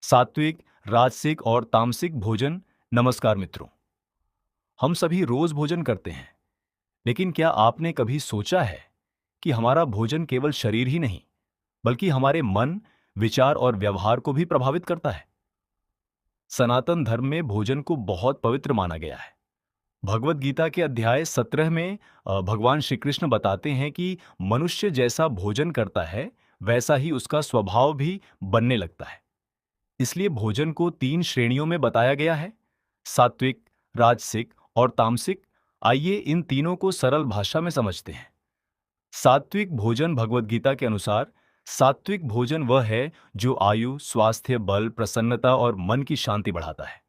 सात्विक, राजसिक और तामसिक भोजन। नमस्कार मित्रों, हम सभी रोज भोजन करते हैं, लेकिन क्या आपने कभी सोचा है कि हमारा भोजन केवल शरीर ही नहीं, बल्कि हमारे मन, विचार और व्यवहार को भी प्रभावित करता है। सनातन धर्म में भोजन को बहुत पवित्र माना गया है। भगवत गीता के अध्याय 17 में भगवान श्री कृष्ण बताते हैं कि मनुष्य जैसा भोजन करता है, वैसा ही उसका स्वभाव भी बनने लगता है। इसलिए भोजन को 3 श्रेणियों में बताया गया है: सात्विक, राजसिक और तामसिक। आइए इन तीनों को सरल भाषा में समझते हैं। सात्विक भोजन भगवत गीता के अनुसार, सात्विक भोजन वह है जो आयु, स्वास्थ्य, बल, प्रसन्नता और मन की शांति बढ़ाता है।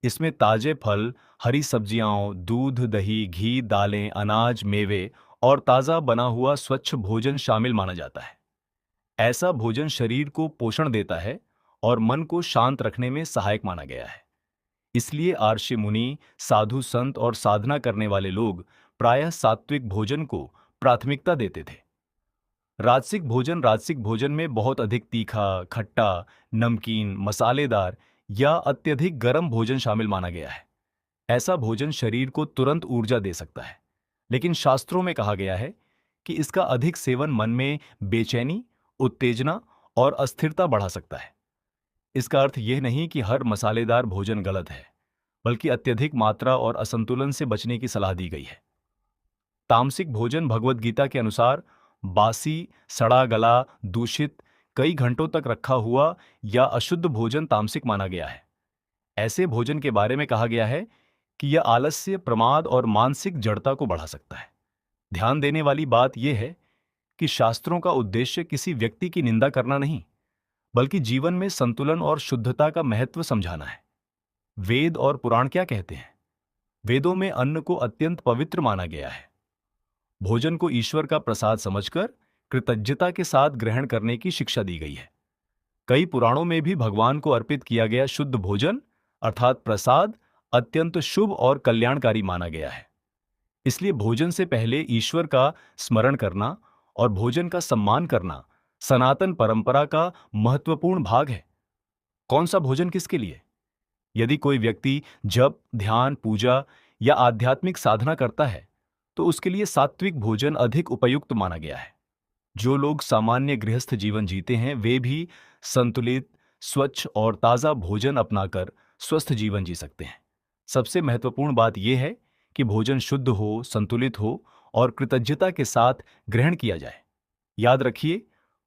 इसमें ताजे फल, हरी सब्जियां, दूध, दही, घी, दालें, अनाज, मेवे और ताज़ा बना हुआ स्वच्छ भोजन शामिल माना जाता है। ऐसा भोजन शरीर को पोषण देता है और मन को शांत रखने में सहायक माना गया है। इसलिए आर्षि मुनि, साधु संत और साधना करने वाले लोग प्रायः सात्विक भोजन को प्राथमिकता देते थे। राजसिक भोजन में बहुत अधिक तीखा, खट्टा, नमकीन, मसालेदार या अत्यधिक गर्म भोजन शामिल माना गया है। ऐसा भोजन शरीर को तुरंत ऊर्जा दे सकता है, लेकिन शास्त्रों में कहा गया है कि इसका अधिक सेवन मन में बेचैनी, उत्तेजना और अस्थिरता बढ़ा सकता है। इसका अर्थ यह नहीं कि हर मसालेदार भोजन गलत है, बल्कि अत्यधिक मात्रा और असंतुलन से बचने की सलाह दी गई है। तामसिक भोजन भगवत गीता के अनुसार बासी, सड़ा गला, दूषित, कई घंटों तक रखा हुआ या अशुद्ध भोजन तामसिक माना गया है। ऐसे भोजन के बारे में कहा गया है कि यह आलस्य, प्रमाद और मानसिक जड़ता को बढ़ा सकता है। ध्यान देने वाली बात यह है कि शास्त्रों का उद्देश्य किसी व्यक्ति की निंदा करना नहीं, बल्कि जीवन में संतुलन और शुद्धता का महत्व समझाना है। वेद और पुराण क्या कहते हैं? वेदों में अन्न को अत्यंत पवित्र माना गया है। भोजन को ईश्वर का प्रसाद समझकर कृतज्ञता के साथ ग्रहण करने की शिक्षा दी गई है। कई पुराणों में भी भगवान को अर्पित किया गया शुद्ध भोजन अर्थात प्रसाद अत्यंत शुभ और कल्याणकारी माना गया है। इसलिए भोजन से पहले ईश्वर का स्मरण करना और भोजन का सम्मान करना सनातन परंपरा का महत्वपूर्ण भाग है। कौन सा भोजन किसके लिए? यदि कोई व्यक्ति जप, ध्यान, पूजा या आध्यात्मिक साधना करता है, तो उसके लिए सात्विक भोजन अधिक उपयुक्त माना गया है। जो लोग सामान्य गृहस्थ जीवन जीते हैं, वे भी संतुलित, स्वच्छ और ताज़ा भोजन अपनाकर स्वस्थ जीवन जी सकते हैं। सबसे महत्वपूर्ण बात यह है कि भोजन शुद्ध हो, संतुलित हो और कृतज्ञता के साथ ग्रहण किया जाए। याद रखिए,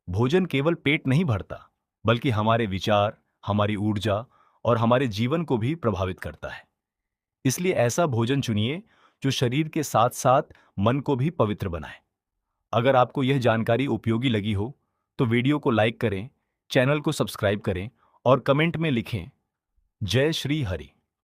भोजन केवल पेट नहीं भरता, बल्कि हमारे विचार, हमारी ऊर्जा और हमारे जीवन को भी प्रभावित करता है। इसलिए ऐसा भोजन चुनिए जो शरीर के साथ साथ मन को भी पवित्र बनाए। अगर आपको यह जानकारी उपयोगी लगी हो, तो वीडियो को लाइक करें, चैनल को सब्सक्राइब करें और कमेंट में लिखें, जय श्री हरि।